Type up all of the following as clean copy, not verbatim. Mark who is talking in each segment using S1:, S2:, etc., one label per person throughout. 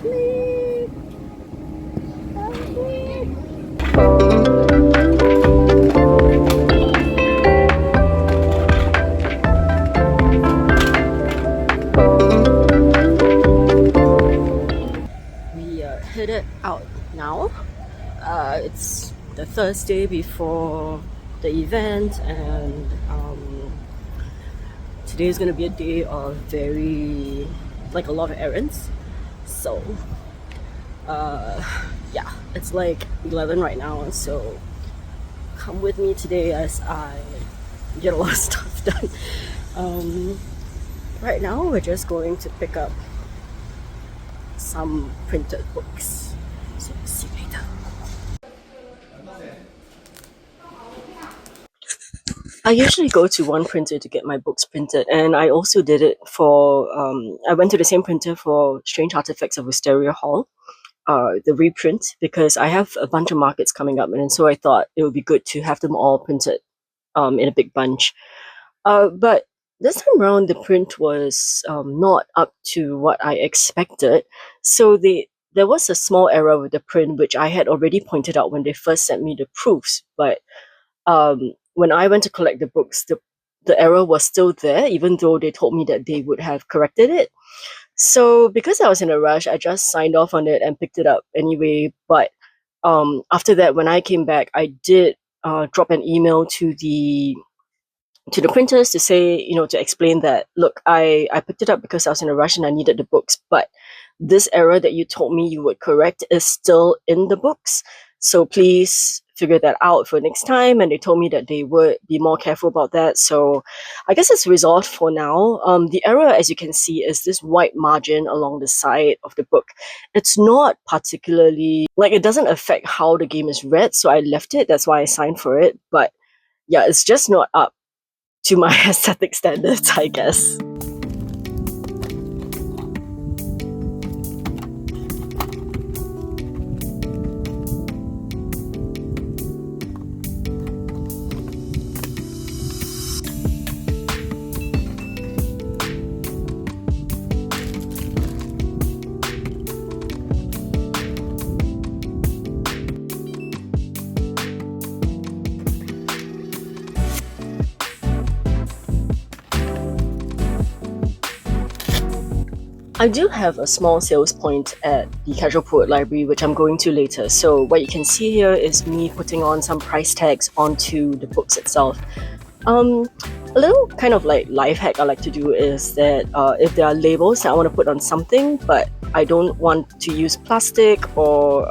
S1: Lovely. Lovely. We are headed out now. It's the Thursday before the event, and today is going to be a day of a lot of errands. So yeah, it's like 11 right now, so come with me today as I get a lot of stuff done. Right now we're just going to pick up some printed books, so see you later. I usually go to one printer to get my books printed, and I also did it for I went to the same printer for Strange Artifacts of Wisteria Hall, the reprint, because I have a bunch of markets coming up, and so I thought it would be good to have them all printed in a big bunch. But this time around, the print was not up to what I expected. So there was a small error with the print, which I had already pointed out when they first sent me the proofs. But when I went to collect the books, the error was still there, even though they told me that they would have corrected it. So because I was in a rush, I just signed off on it and picked it up anyway. But after that, when I came back, I did drop an email to the printers to say, to explain that, look, I picked it up because I was in a rush and I needed the books, but this error that you told me you would correct is still in the books. So please figure that out for next time. And they told me that they would be more careful about that. So I guess it's resolved for now. The error, as you can see, is this white margin along the side of the book. It's not particularly, it doesn't affect how the game is read. So I left it. That's why I signed for it. But yeah, it's just not up to my aesthetic standards, I guess. I do have a small sales point at the Casual Poet Library, which I'm going to later. So what you can see here is me putting on some price tags onto the books itself. A little kind of life hack I like to do is that if there are labels that I want to put on something, but I don't want to use plastic or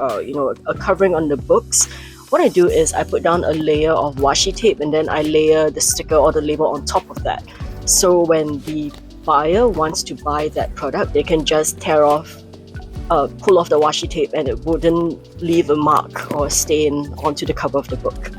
S1: a covering on the books, what I do is I put down a layer of washi tape and then I layer the sticker or the label on top of that. So when the buyer wants to buy that product, they can just pull off the washi tape and it wouldn't leave a mark or a stain onto the cover of the book.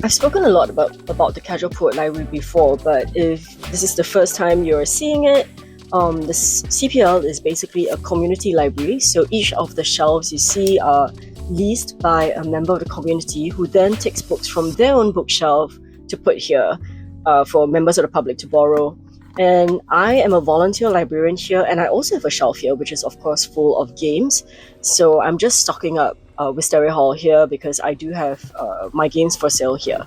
S1: I've spoken a lot about the Casual Poet Library before, but if this is the first time you're seeing it, the CPL is basically a community library. So each of the shelves you see are leased by a member of the community who then takes books from their own bookshelf to put here for members of the public to borrow. And I am a volunteer librarian here, and I also have a shelf here, which is of course full of games. So I'm just stocking up Wisteria Hall here because I do have my games for sale here.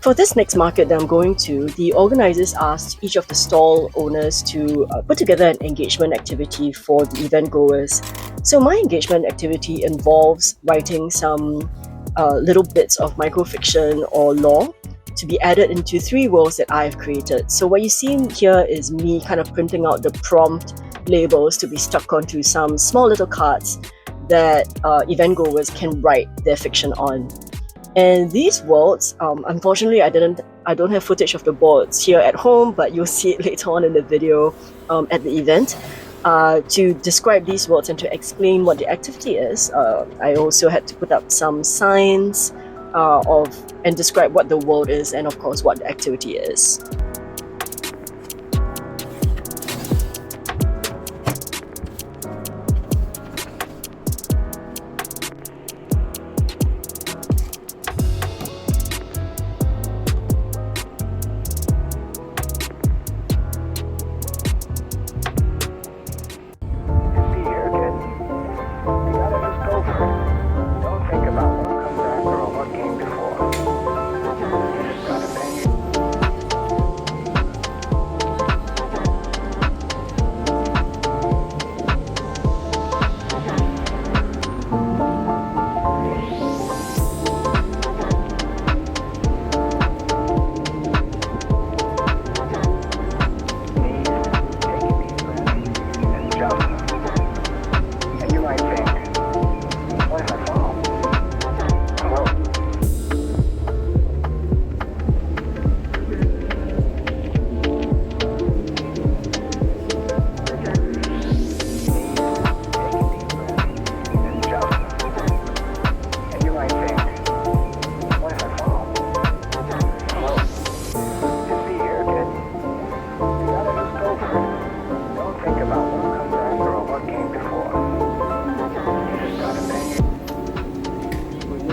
S1: For this next market that I'm going to, the organizers asked each of the stall owners to put together an engagement activity for the event goers. So my engagement activity involves writing some little bits of microfiction or lore to be added into 3 worlds that I've created. So what you see here is me kind of printing out the prompt labels to be stuck onto some small little cards that event goers can write their fiction on. And these worlds, unfortunately, I don't have footage of the boards here at home, but you'll see it later on in the video at the event. To describe these worlds and to explain what the activity is, I also had to put up some signs and describe what the world is and of course what the activity is.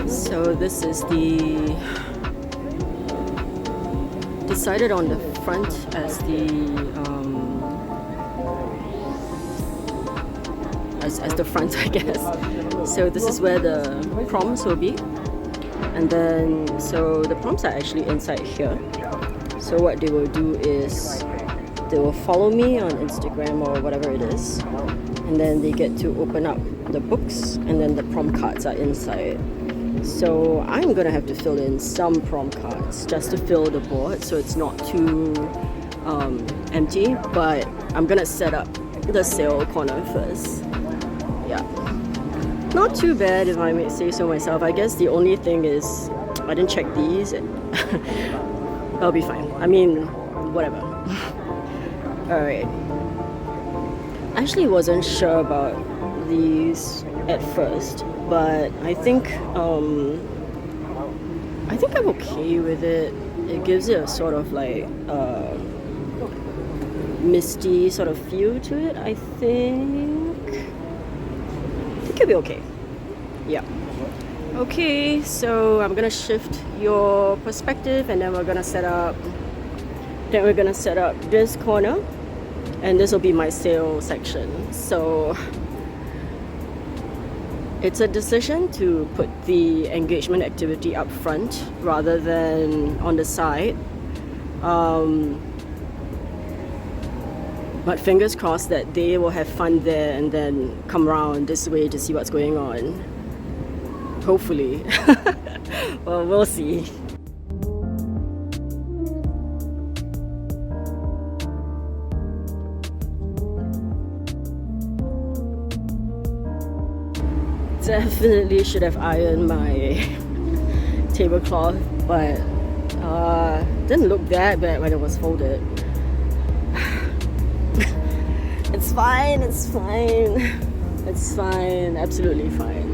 S1: So this is the decided on the front as the front, I guess. So this is where the prompts will be, and then so the prompts are actually inside here. So what they will do is they will follow me on Instagram or whatever it is, and then they get to open up the books, and then the prompt cards are inside. So I'm gonna have to fill in some prompt cards just to fill the board so it's not too empty, but I'm gonna set up the sale corner first. Yeah, not too bad if I may say so myself. I guess the only thing is I didn't check these. That'll be fine. I mean, whatever. Alright, I actually wasn't sure about these at first, but I think I'm okay with it. It gives it a sort of like misty sort of feel to it. I think it'll be okay. Yeah. Okay, so I'm gonna shift your perspective, and then we're gonna set up this corner, and this will be my sale section. So it's a decision to put the engagement activity up front rather than on the side. But fingers crossed that they will have fun there and then come around this way to see what's going on. Hopefully. Well, we'll see. Definitely should have ironed my tablecloth, but didn't look that bad when it was folded. It's fine, it's fine. It's fine, absolutely fine.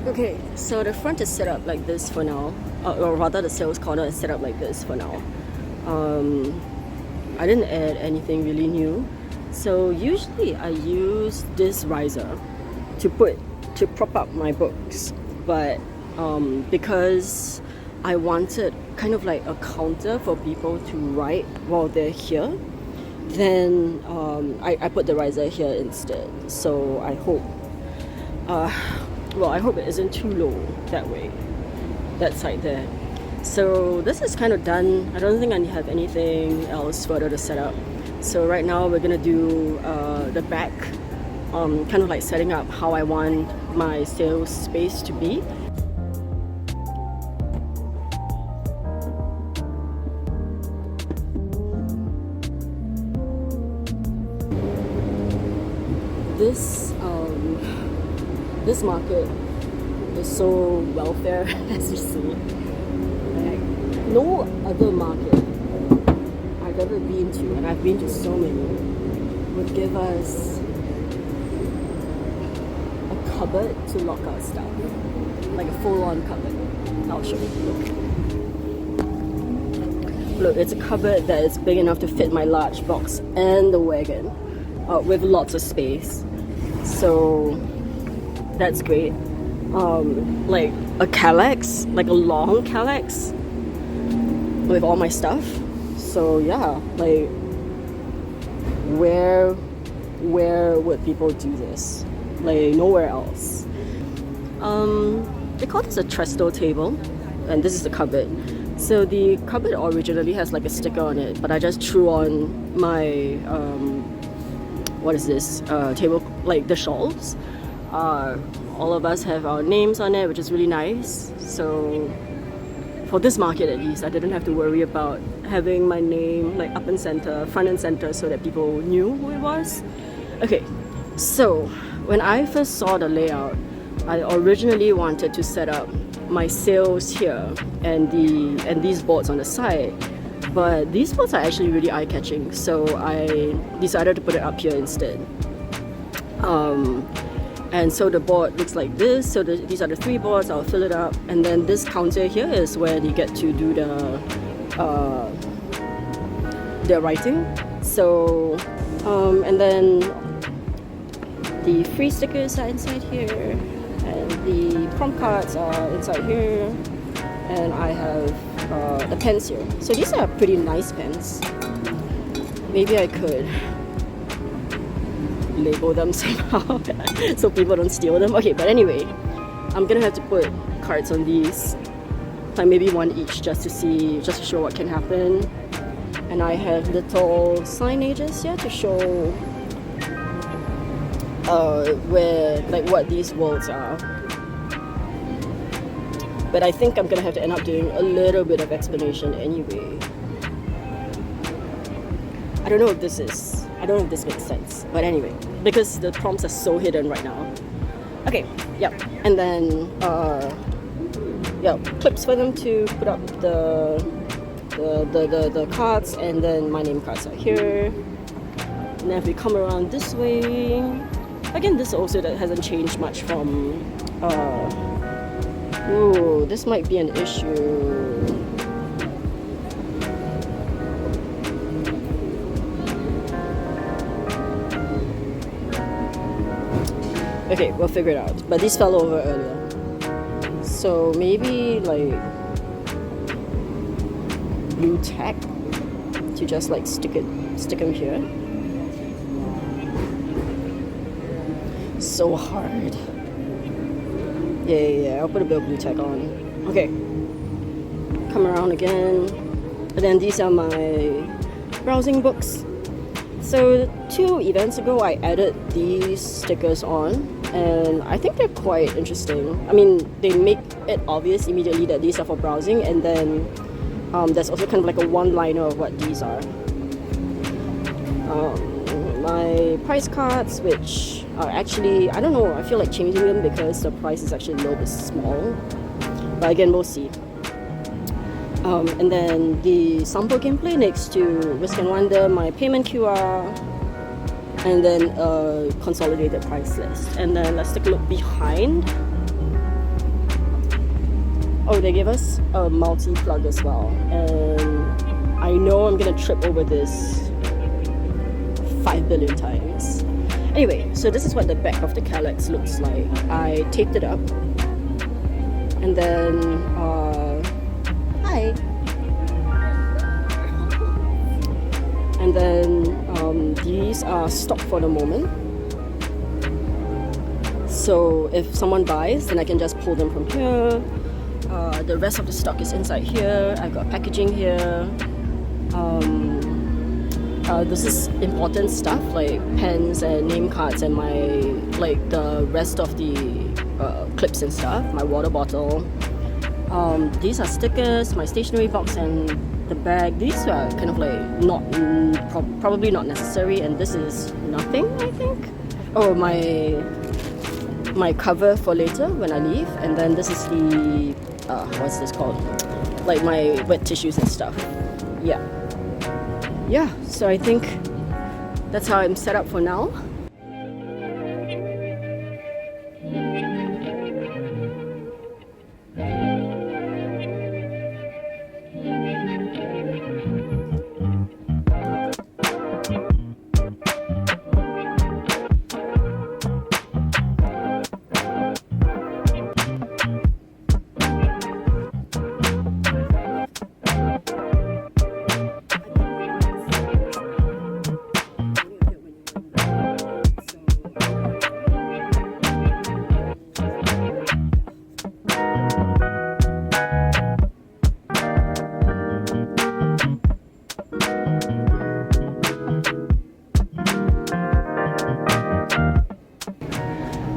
S1: Okay, so the front is set up like this for now, or rather the sales corner is set up like this for now. I didn't add anything really new. So usually I use this riser to prop up my books, but because I wanted kind of like a counter for people to write while they're here, then I put the riser here instead. So I hope I hope it isn't too low that way, that side there. So this is kind of done. I don't think I have anything else further to set up. So right now we're gonna do the back, kind of like setting up how I want my sales space to be. This market is so welfare, as you see. Like, no other market I've ever been to, and I've been to so many, would give us a cupboard to lock our stuff, like a full-on cupboard. I'll show you. Look, it's a cupboard that is big enough to fit my large box and the wagon, with lots of space. So that's great. Like a calyx, like a long calyx with all my stuff. So yeah, like where would people do this? Like nowhere else. They call this a Tresto table, and this is the cupboard. So the cupboard originally has like a sticker on it, but I just threw on my what is this, table, like the shelves. All of us have our names on it, which is really nice. So for this market at least, I didn't have to worry about having my name like up and center, front and center, so that people knew who it was. Okay, so when I first saw the layout, I originally wanted to set up my sales here and these boards on the side, but these boards are actually really eye-catching, so I decided to put it up here instead. And so the board looks like this. So these are the 3 boards. I'll fill it up, and then this counter here is where you get to do the writing. So and then the free stickers are inside here, and the prompt cards are inside here, and I have the pens here. So these are pretty nice pens. Maybe I could label them somehow so people don't steal them. Okay, but anyway, I'm gonna have to put cards on these, like maybe one each, just to show what can happen. And I have little signages here to show where, like, what these worlds are. But I think I'm gonna have to end up doing a little bit of explanation anyway. I don't know if this makes sense, but anyway, because the prompts are so hidden right now. Okay, yep, and then clips for them to put up the cards, and then my name cards are here. And then if we come around this way, again, this also that hasn't changed much from. Ooh, this might be an issue. Okay, we'll figure it out. But these fell over earlier. So maybe like blue tack to just like stick them here. So hard. Yeah, I'll put a bit of blue tack on. Okay. Come around again. And then these are my browsing books. So 2 events ago, I added these stickers on, and I think they're quite interesting. I mean, they make it obvious immediately that these are for browsing, and then there's also kind of like a one-liner of what these are. My price cards, which are actually, I don't know, I feel like changing them because the price is actually a little bit small. But again, we'll see. And then the sample gameplay next to Risk and Wonder, my payment QR, and then a consolidated price list. And then let's take a look behind. Oh, they gave us a multi-plug as well. And I know I'm gonna trip over this 5 billion times. Anyway, so this is what the back of the calyx looks like. I taped it up. And then, hi. And then these are stock for the moment. So if someone buys, then I can just pull them from here. The rest of the stock is inside here. I got packaging here. This is important stuff like pens and name cards and my the rest of the clips and stuff. My water bottle. These are stickers, my stationery box, and the bag. These are kind of like probably not necessary, and this is nothing, I think. Oh, my cover for later when I leave, and then this is the what's this called? Like my wet tissues and stuff. Yeah, so I think that's how I'm set up for now.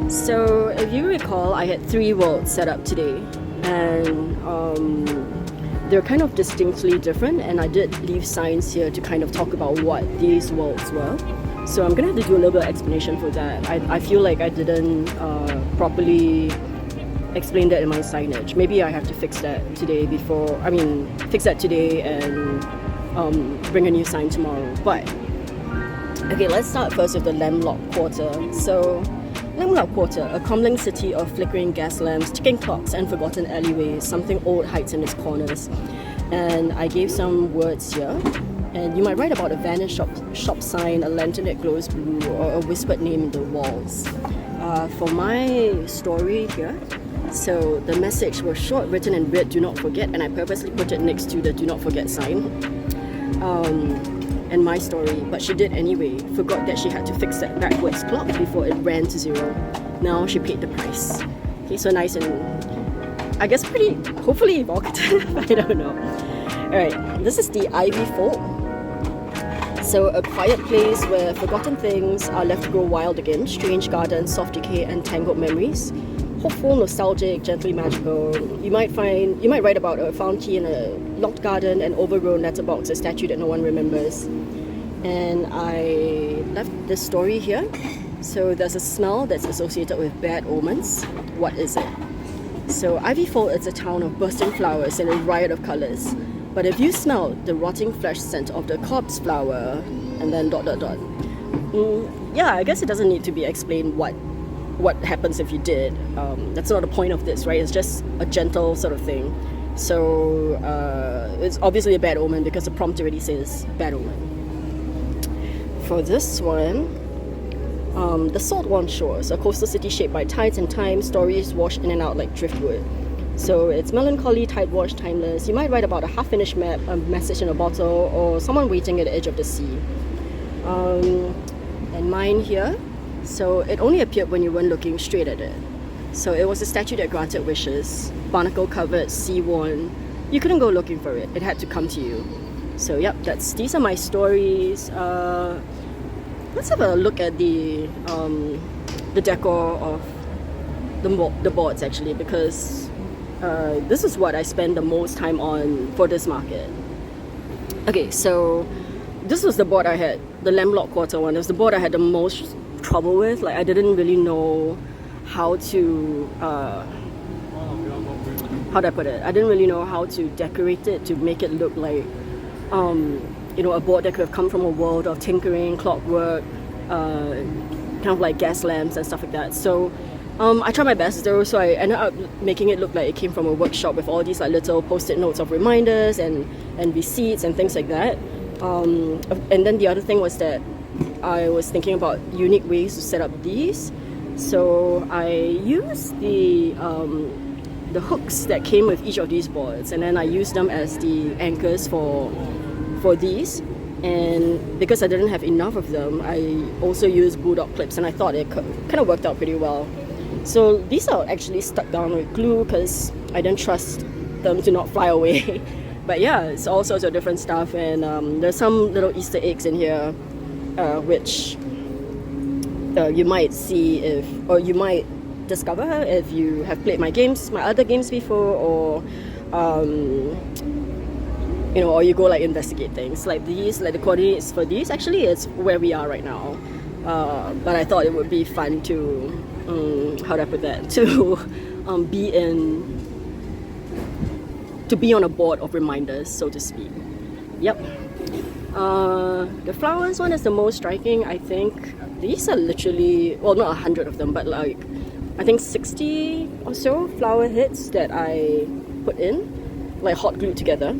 S1: So if you recall, I had 3 worlds set up today, and they're kind of distinctly different, and I did leave signs here to kind of talk about what these worlds were. So I'm gonna have to do a little bit of explanation for that. I feel like I didn't properly explain that in my signage. Maybe I have to fix that today and bring a new sign tomorrow. But okay, let's start first with the Lamlock Quarter. So Lamlock Quarter, a crumbling city of flickering gas lamps, ticking clocks, and forgotten alleyways. Something old hides in its corners. And I gave some words here. And you might write about a vanished shop sign, a lantern that glows blue, or a whispered name in the walls. For my story here, so the message was short, written in red, do not forget, and I purposely put it next to the do not forget sign. And my story, but she did anyway, forgot that she had to fix that backwards clock before it ran to 0. Now she paid the price. Okay, so nice and I guess pretty, hopefully evocative. I don't know. Alright, this is the Ivy Folk. So a quiet place where forgotten things are left to grow wild again, strange gardens, soft decay, and tangled memories. Hopeful, nostalgic, gently magical. You might write about a found key in a locked garden, an overgrown letterbox, a statue that no one remembers. And I left this story here. So there's a smell that's associated with bad omens. What is it? So Ivy Folk is a town of bursting flowers and a riot of colours. But if you smell the rotting flesh scent of the corpse flower, and then ... yeah, I guess it doesn't need to be explained what happens if you did. That's not the point of this, right? It's just a gentle sort of thing. So it's obviously a bad omen because the prompt already says bad omen. For this one, the Saltworn Shores, a coastal city shaped by tides and time, stories washed in and out like driftwood. So it's melancholy, tide-washed, timeless. You might write about a half-finished map, a message in a bottle, or someone waiting at the edge of the sea. And mine here, so it only appeared when you weren't looking straight at it. So it was a statue that granted wishes, barnacle-covered, sea-worn. You couldn't go looking for it. It had to come to you. So yep, these are my stories. Let's have a look at the decor of the boards actually, because this is what I spend the most time on for this market. Okay, so this was the board I had, the Lamlock Quarter one. It was the board I had the most trouble with. Like I didn't really know how to how do I put it? I didn't really know how to decorate it to make it look like a board that could have come from a world of tinkering, clockwork, kind of like gas lamps and stuff like that. So I tried my best though, so I ended up making it look like it came from a workshop with all these like little post-it notes of reminders and receipts and things like that. And then the other thing was that I was thinking about unique ways to set up these. So I used the hooks that came with each of these boards, and then I used them as the anchors for these. And because I didn't have enough of them, I also used bulldog clips, and I thought it kind of worked out pretty well. So these are actually stuck down with glue because I didn't trust them to not fly away. But yeah, it's all sorts of different stuff, and there's some little Easter eggs in here, which you might see or you might discover if you have played my other games before, or or you go like investigate things like these, like the coordinates for these. Actually, it's where we are right now, but I thought it would be fun to how do I put that, to be on a board of reminders, so to speak. Yep. The flowers one is the most striking, I think. These are literally, well, not 100 of them, but like I think 60 or so flower heads that I put in, like hot glued together.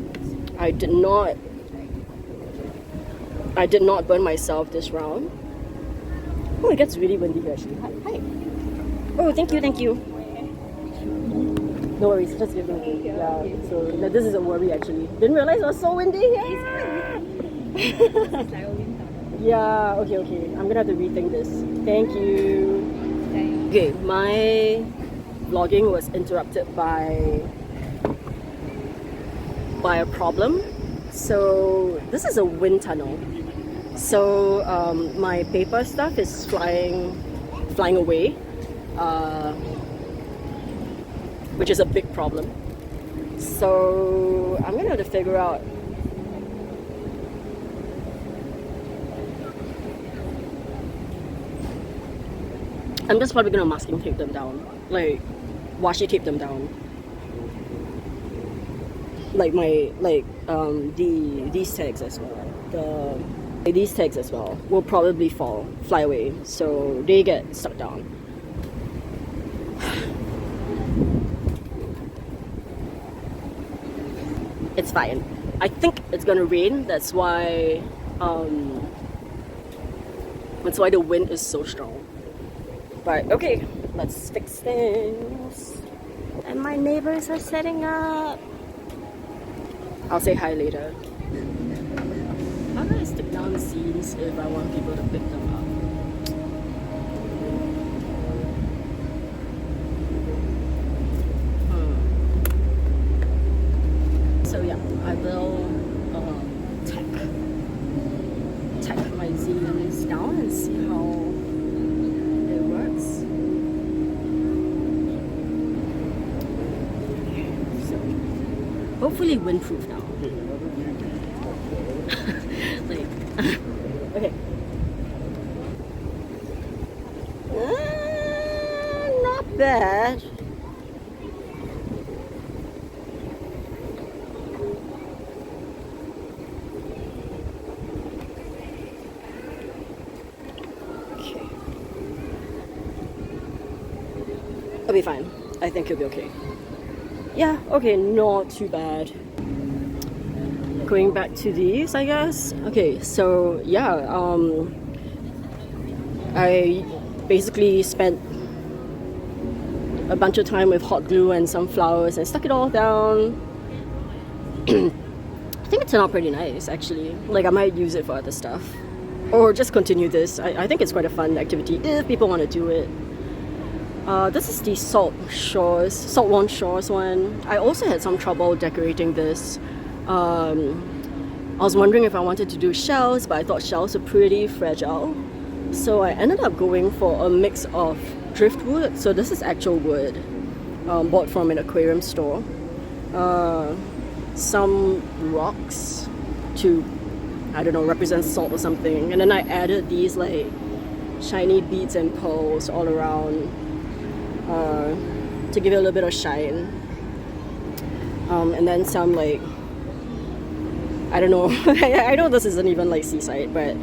S1: I did not burn myself this round. Oh, it gets really windy here actually. Hi. Oh, thank you. No worries, just give me. Yeah, so this is a worry actually. Didn't realize it was so windy here. Yeah, okay. I'm gonna have to rethink this. Thank you. Okay, my vlogging was interrupted by a problem. So this is a wind tunnel. So my paper stuff is flying away, which is a big problem. So I'm gonna have to figure out I'm just probably gonna masking tape them down, like washi tape them down. Like these tags as well. These tags as well will probably fly away, so they get stuck down. It's fine. I think it's gonna rain. That's why the wind is so strong. But okay, let's fix things. And my neighbors are setting up. I'll say hi later. How do I stick down the scenes if I want people to pick them up? So yeah, I will tack my zines down and see how it works. So hopefully windproof now. Okay. Not bad. Okay. I'll be fine. I think you'll be okay. Yeah, okay, not too bad. Going back to these, I guess. Okay, so yeah, I basically spent a bunch of time with hot glue and some flowers and stuck it all down. I think it turned out pretty nice actually. Like I might use it for other stuff, or just continue this. I think it's quite a fun activity if people want to do it. This is the Saltworn Shores one. I also had some trouble decorating this. I was wondering if I wanted to do shells, but I thought shells were pretty fragile. So I ended up going for a mix of driftwood. So this is actual wood, bought from an aquarium store. Some rocks to, I don't know, represent salt or something. And then I added these like shiny beads and pearls all around to give it a little bit of shine. And then some like, I don't know, I know this isn't even like seaside, but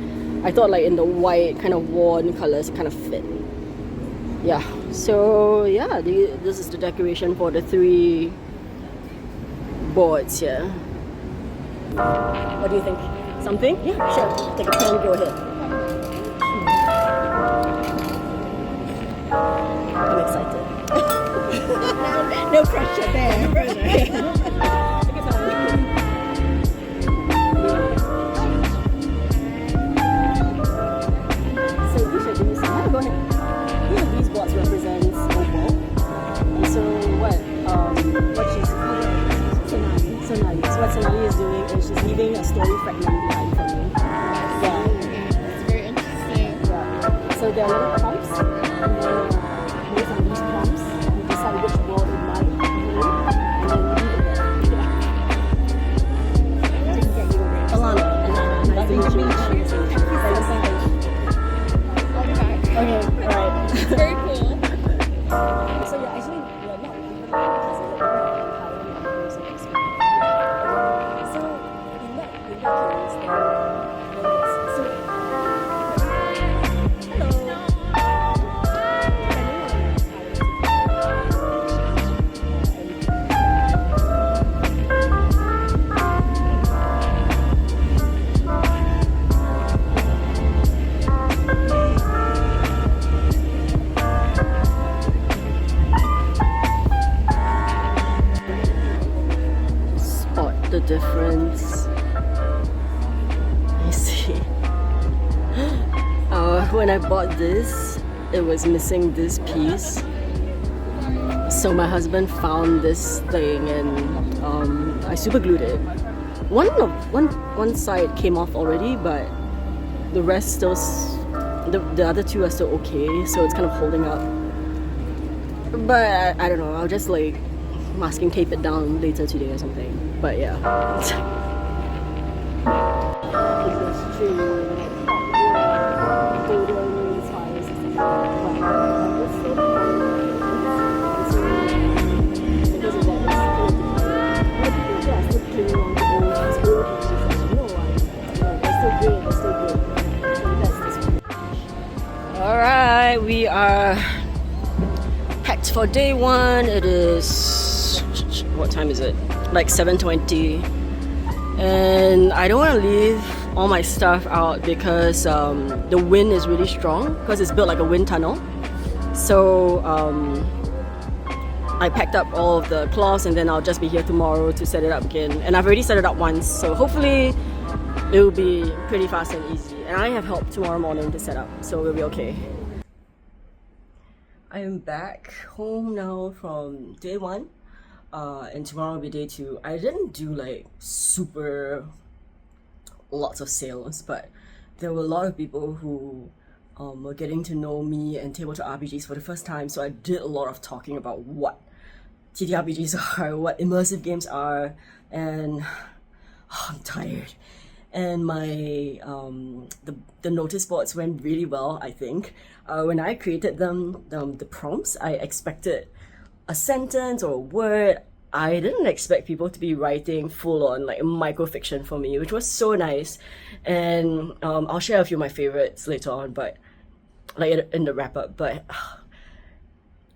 S1: I thought like in the white kind of worn colors kind of fit. Yeah, so yeah, this is the decoration for the 3 boards here. What do you think? Something? Yeah, sure. Take a pen, go ahead. I'm excited. No pressure there. Go ahead. Each of these boards represents a wall. And so what she's tiny fragment behind for me. Yeah.
S2: It's very interesting.
S1: Yeah. So there are little prompts, and then based on these prompts, you decide which world it might be in, and then you leave it there. Yeah. Alanna. Nice to meet you.
S2: I'll be back.
S1: Okay, alright.
S2: It's very cool.
S1: So yeah, actually, we're not even because it's a entire music experience. So in that case, then yes. So hello. Spot the difference. I see. When I bought this, it was missing this piece. So my husband found this thing and I super glued it. One side came off already, but the rest still, the other two are still okay. So it's kind of holding up. But I don't know. I'll just like masking tape it down later today or something. But yeah. Alright, we are packed for day one. It is, what time is it? Like 7:20. And I don't want to leave all my stuff out because the wind is really strong because it's built like a wind tunnel. So I packed up all of the cloths and then I'll just be here tomorrow to set it up again. And I've already set it up once, so hopefully it will be pretty fast and easy. And I have help tomorrow morning to set up, so we'll be okay. I am back home now from day one. And tomorrow will be day two. I didn't do like super lots of sales, but there were a lot of people who were getting to know me and tabletop RPGs for the first time. So I did a lot of talking about what TTRPGs are, what immersive games are, and I'm tired. And my the notice boards went really well, I think. When I created them, the prompts, I expected a sentence or a word. I didn't expect people to be writing full on like microfiction for me, which was so nice. And I'll share a few of my favorites later on, but like in the wrap up. But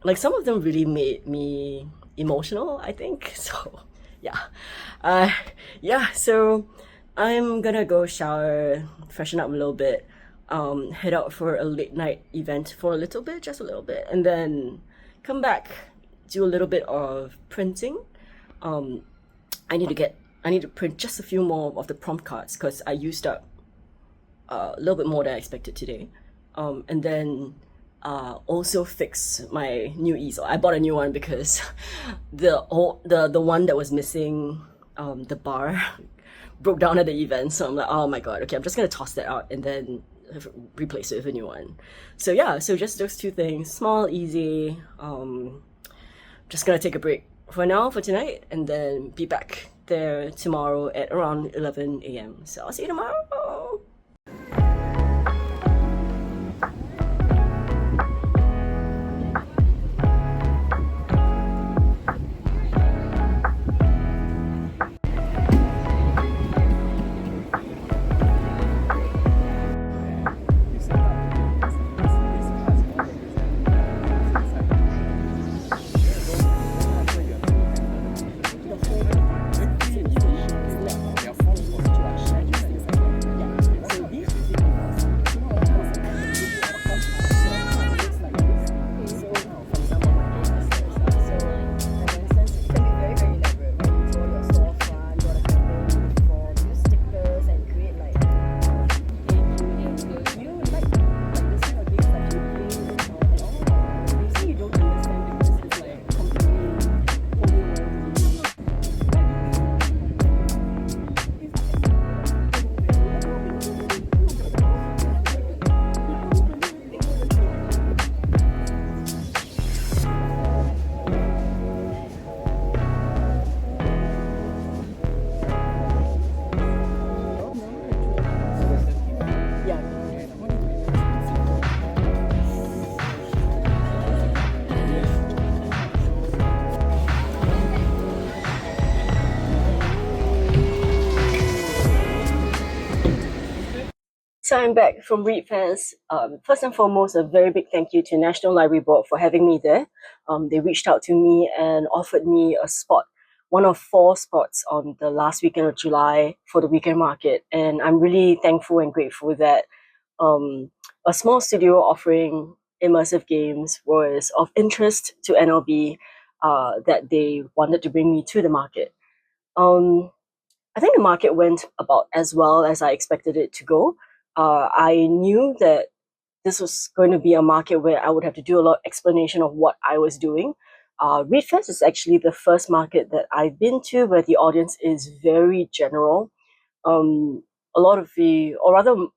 S1: like some of them really made me emotional, I think. So yeah, So I'm gonna go shower, freshen up a little bit, head out for a late night event for a little bit, just a little bit, and then come back, do a little bit of printing. I need to print just a few more of the prompt cards because I used up a little bit more than I expected today. And then also fix my new easel. I bought a new one because the one that was missing, the bar, broke down at the event. So I'm like, oh my god, okay, I'm just gonna toss that out and then replace it with a new one. So yeah, so just those two things, small, easy. Just gonna take a break for now, for tonight, and then be back there tomorrow at around 11 a.m. So I'll see you tomorrow. So I'm back from Readfest. First and foremost, a very big thank you to National Library Board for having me there. They reached out to me and offered me a spot, one of 4 spots on the last weekend of July for the weekend market. And I'm really thankful and grateful that a small studio offering immersive games was of interest to NLB, that they wanted to bring me to the market. I think the market went about as well as I expected it to go. I knew that this was going to be a market where I would have to do a lot of explanation of what I was doing. Readfest is actually the first market that I've been to where the audience is very general. A lot of or rather,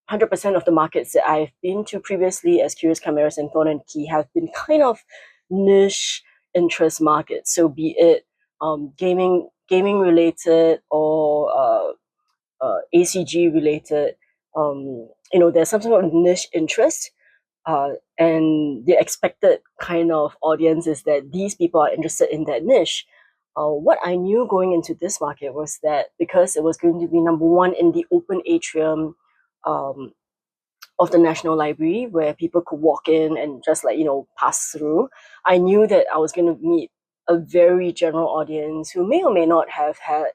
S1: 100% of the markets that I've been to previously as Curious Chimeras and Thorn Key have been kind of niche interest markets. So be it gaming related or ACG related, there's some sort of niche interest, and the expected kind of audience is that these people are interested in that niche. What I knew going into this market was that because it was going to be number one in the open atrium of the National Library where people could walk in and just pass through, I knew that I was going to meet a very general audience who may or may not have had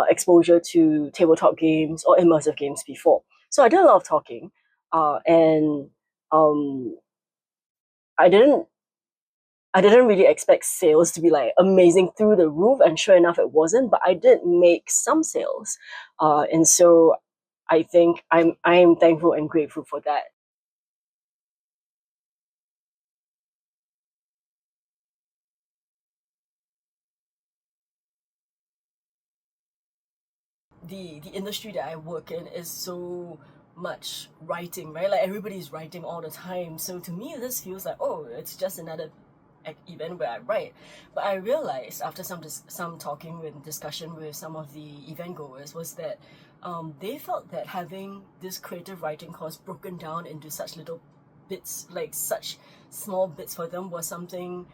S1: exposure to tabletop games or immersive games before. So I did a lot of talking, and I didn't really expect sales to be like amazing through the roof, and sure enough, it wasn't. But I did make some sales, and so I think I'm thankful and grateful for that. The industry that I work in is so much writing, right? Like everybody's writing all the time. So to me, this feels like, oh, it's just another event where I write. But I realized after some talking and discussion with some of the event goers was that they felt that having this creative writing course broken down into such little bits, like such small bits for them, was something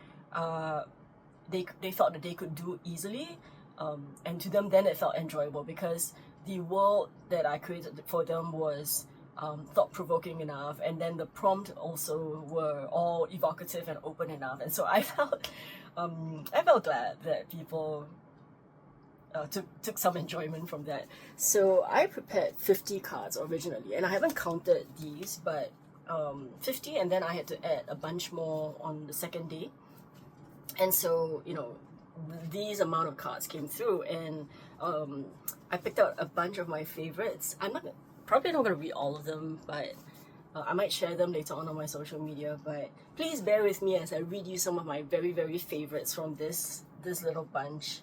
S1: they felt that they could do easily, and to them then it felt enjoyable because the world that I created for them was thought-provoking enough, and then the prompt also were all evocative and open enough, and so I felt glad that people took some enjoyment from that. So I prepared 50 cards originally, and I haven't counted these, but 50, and then I had to add a bunch more on the second day. And so, these amount of cards came through, and I picked out a bunch of my favorites. I'm probably not going to read all of them, but I might share them later on my social media. But please bear with me as I read you some of my very, very favorites from this little bunch.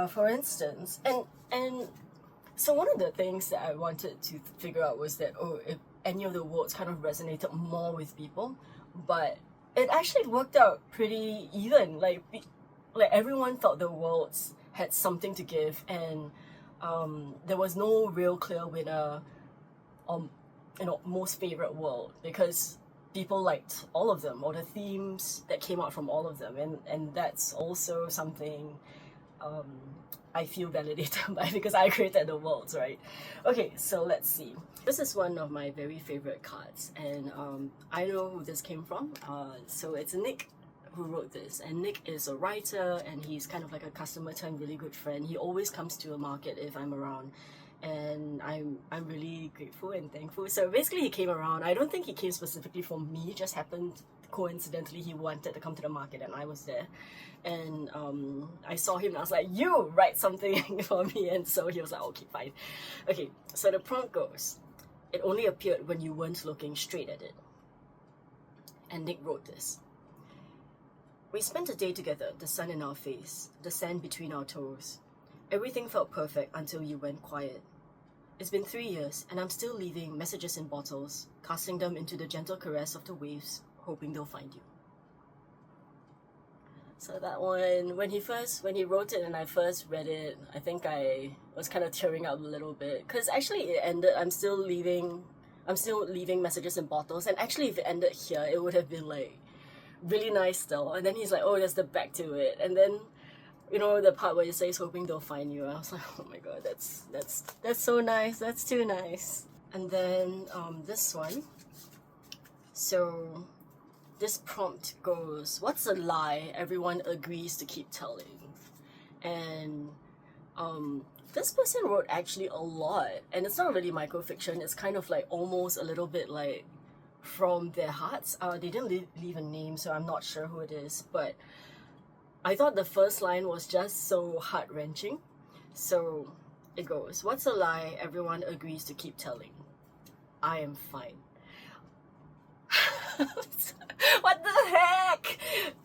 S1: For instance, and so one of the things that I wanted to figure out was that, if any of the words kind of resonated more with people, but it actually worked out pretty even. Like everyone felt the worlds had something to give, and there was no real clear winner, most favorite world, because people liked all of them, or the themes that came out from all of them, and that's also something I feel validated by because I created the worlds, right? Okay, so let's see. This is one of my very favorite cards, and I know who this came from. So it's Nick who wrote this, and Nick is a writer, and he's kind of like a customer turned really good friend. He always comes to a market if I'm around, and I'm really grateful and thankful. So basically, he came around. I don't think he came specifically for me. It just happened coincidentally he wanted to come to the market, and I was there. And I saw him and I was like, you write something for me. And so he was like, okay, fine. Okay, so the prompt goes, it only appeared when you weren't looking straight at it. And Nick wrote this. We spent a day together, the sun in our face, the sand between our toes. Everything felt perfect until you went quiet. It's been 3 years, and I'm still leaving messages in bottles, casting them into the gentle caress of the waves, hoping they'll find you. So that one, when he wrote it and I first read it, I think I was kind of tearing up a little bit, because actually it ended, I'm still leaving messages in bottles, and actually if it ended here, it would have been like really nice still. And then he's like, oh, there's the back to it, and then the part where he says hoping they'll find you. I was like, oh my god, that's so nice. That's too nice. And then this one. So this prompt goes, what's a lie everyone agrees to keep telling? And this person wrote actually a lot, and it's not really microfiction. It's kind of like almost a little bit like from their hearts. They didn't leave a name, so I'm not sure who it is, but I thought the first line was just so heart-wrenching. So it goes, what's a lie everyone agrees to keep telling? I am fine. What the heck?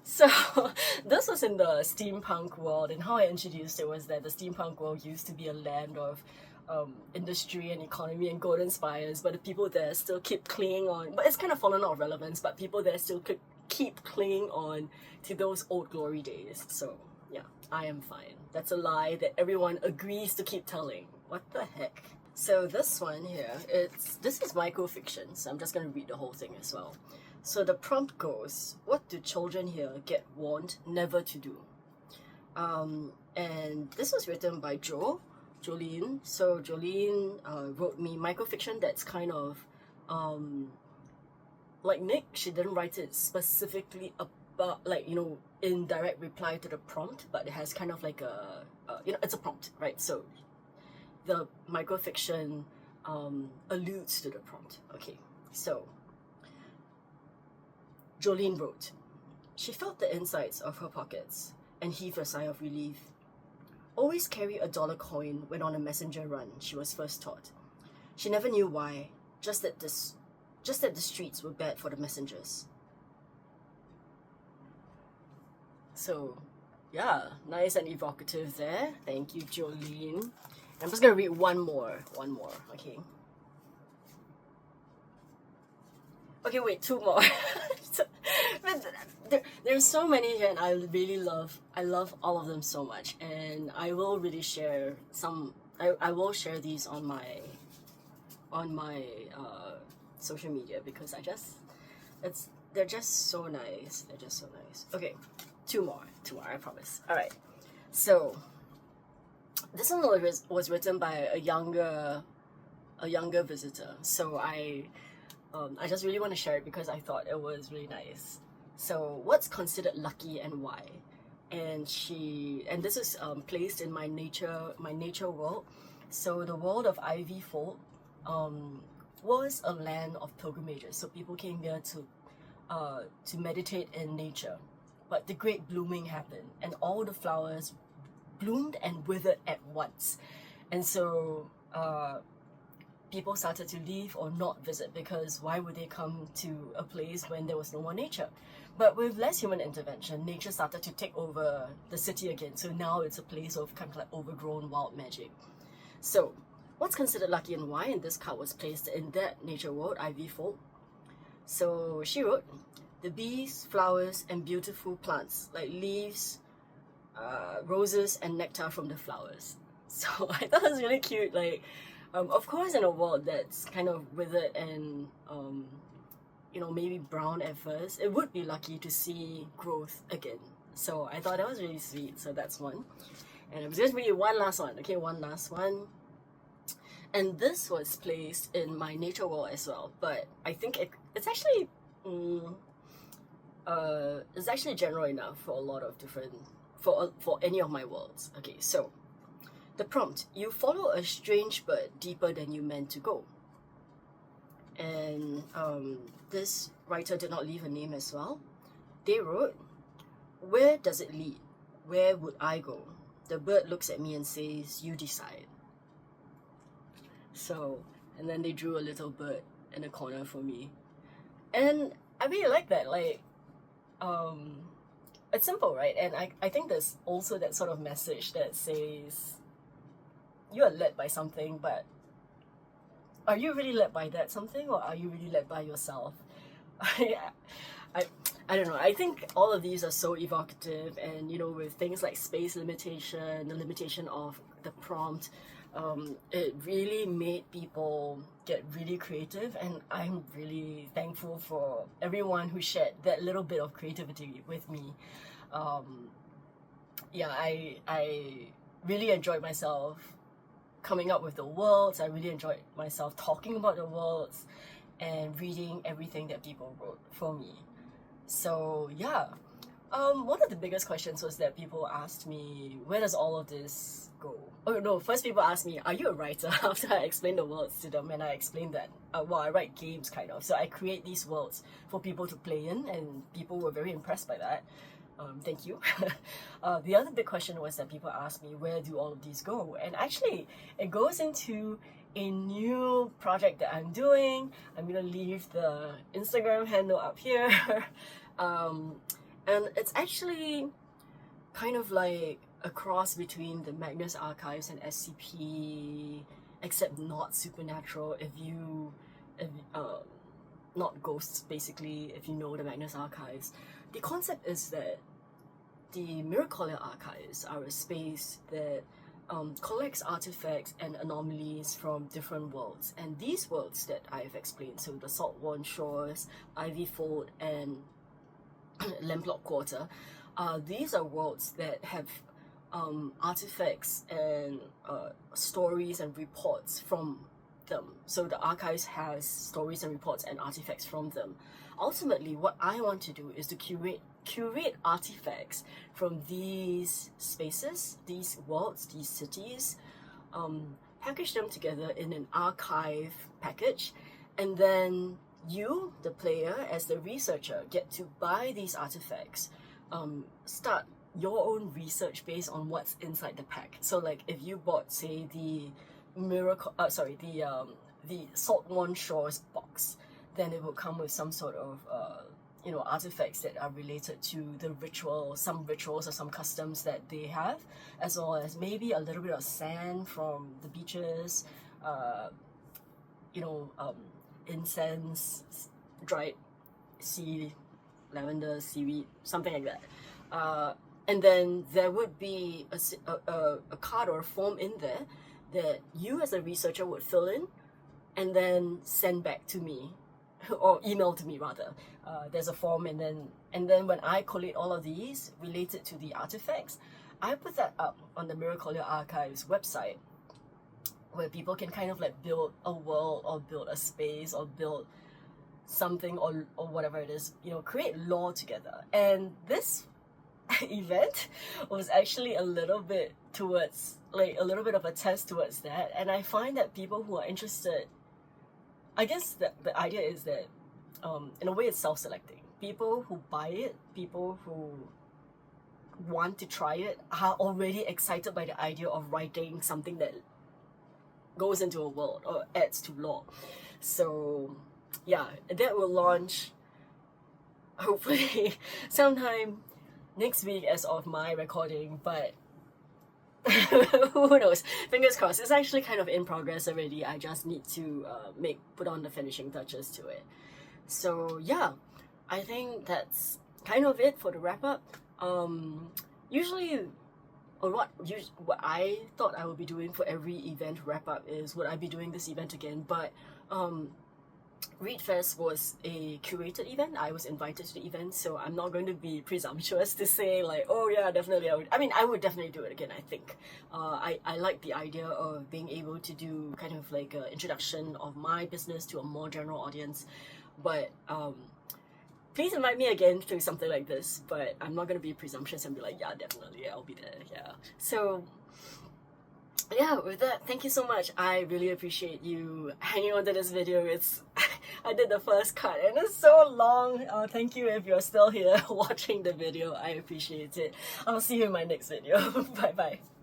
S1: So this was in the steampunk world, and how I introduced it was that the steampunk world used to be a land of industry and economy and golden spires, but the people there still keep clinging on, but it's kind of fallen out of relevance, but people there still keep clinging on to those old glory days. So yeah, I am fine. That's a lie that everyone agrees to keep telling. What the heck? So this one here, this is microfiction, so I'm just going to read the whole thing as well. So the prompt goes, what do children here get warned never to do? And this was written by Joelyn. So Joelyn wrote me microfiction that's kind of like Nick. She didn't write it specifically about, like, you know, in direct reply to the prompt, but it has kind of like a you know, it's a prompt, right? So the microfiction alludes to the prompt. Okay, so Joelyn wrote, she felt the insides of her pockets and heaved a sigh of relief. Always carry a dollar coin when on a messenger run, she was first taught. She never knew why, just that the streets were bad for the messengers. So yeah, nice and evocative there. Thank you, Joelyn. I'm just gonna read one more, okay? Okay, wait, two more. There's so many here, and I love all of them so much, and I will really share some. I will share these on my social media, because they're just so nice. They're just so nice. Okay, two more, I promise. All right, so this one was written by a younger visitor. So I just really want to share it because I thought it was really nice. So what's considered lucky and why? And this is placed in my nature world. So the world of Ivy Folk was a land of pilgrimages. So people came here to meditate in nature. But the great blooming happened, and all the flowers bloomed and withered at once. And so people started to leave or not visit, because why would they come to a place when there was no more nature? But with less human intervention, nature started to take over the city again. So now it's a place of kind of like overgrown wild magic. So what's considered lucky and why? And this card was placed in that nature world, Ivy Folk. So she wrote, the bees, flowers, and beautiful plants like leaves, roses, and nectar from the flowers. So I thought it was really cute. Like, of course, in a world that's kind of withered and you know, maybe brown at first, it would be lucky to see growth again. So I thought that was really sweet. So that's one. And I'm just reading one last one. Okay, one last one. And this was placed in my nature world as well. But I think it's actually it's actually general enough for a lot of different for any of my worlds. Okay, so the prompt: you follow a strange bird deeper than you meant to go. And this writer did not leave a name as well. They wrote, where does it lead? Where would I go? The bird looks at me and says, you decide. So, and then they drew a little bird in a corner for me. And I really like that. Like, it's simple, right? And I think there's also that sort of message that says, you are led by something, but are you really led by that something, or are you really led by yourself? I don't know. I think all of these are so evocative, and you know, with things like space limitation, the limitation of the prompt, it really made people get really creative, and I'm really thankful for everyone who shared that little bit of creativity with me. Yeah, I really enjoyed myself coming up with the worlds. I really enjoyed myself talking about the worlds and reading everything that people wrote for me. So yeah, one of the biggest questions was that people asked me, where does all of this go? Oh no, first people asked me, are you a writer? After I explained the worlds to them, and I explained that, well, I write games kind of. So I create these worlds for people to play in, and people were very impressed by that. Thank you. The other big question was that people asked me, where do all of these go? And actually, it goes into a new project that I'm doing. I'm gonna leave the Instagram handle up here. And it's actually kind of like a cross between the Magnus Archives and SCP, except not supernatural. Not ghosts, basically, if you know the Magnus Archives. The concept is that the Miracollia Archives are a space that collects artifacts and anomalies from different worlds. And these worlds that I've explained, so the Saltworn Shores, Ivy Fold, and Lamplot Quarter, these are worlds that have artifacts and stories and reports from them. So the archives has stories and reports and artifacts from them. Ultimately, what I want to do is to curate artifacts from these spaces, these worlds, these cities, package them together in an archive package, and then you, the player, as the researcher, get to buy these artifacts, start your own research based on what's inside the pack. So like if you bought, say, the Saltworn Shores box, then it will come with some sort of artifacts that are related to the ritual, some rituals or some customs that they have, as well as maybe a little bit of sand from the beaches, incense, dried lavender, seaweed, something like that. And then there would be a card or a form in there that you as a researcher would fill in and then send back to me, or email to me rather. There's a form, and then when I collate all of these related to the artifacts, I put that up on the Miracollia Archives website, where people can kind of like build a world or build a space or build something or whatever it is, create lore together. And this event was actually a little bit of a test towards that. And I find that people who are interested, I guess the idea is that in a way it's self-selecting. People who buy it, people who want to try it, are already excited by the idea of writing something that goes into a world or adds to lore. So yeah, that will launch hopefully sometime next week as of my recording, but who knows, fingers crossed. It's actually kind of in progress already. I just need to put on the finishing touches to it. So yeah, I think that's kind of it for the wrap up. Usually, or what I thought I would be doing for every event wrap up is, would I be doing this event again? But Readfest was a curated event. I was invited to the event, so I'm not going to be presumptuous to say like, oh yeah, definitely I would definitely do it again, I think. I like the idea of being able to do kind of like an introduction of my business to a more general audience. But please invite me again to something like this, but I'm not going to be presumptuous and be like, yeah, definitely, I'll be there, yeah. So yeah, with that, thank you so much. I really appreciate you hanging on to this video. I did the first cut and it's so long. Thank you if you're still here watching the video. I appreciate it. I'll see you in my next video. Bye bye.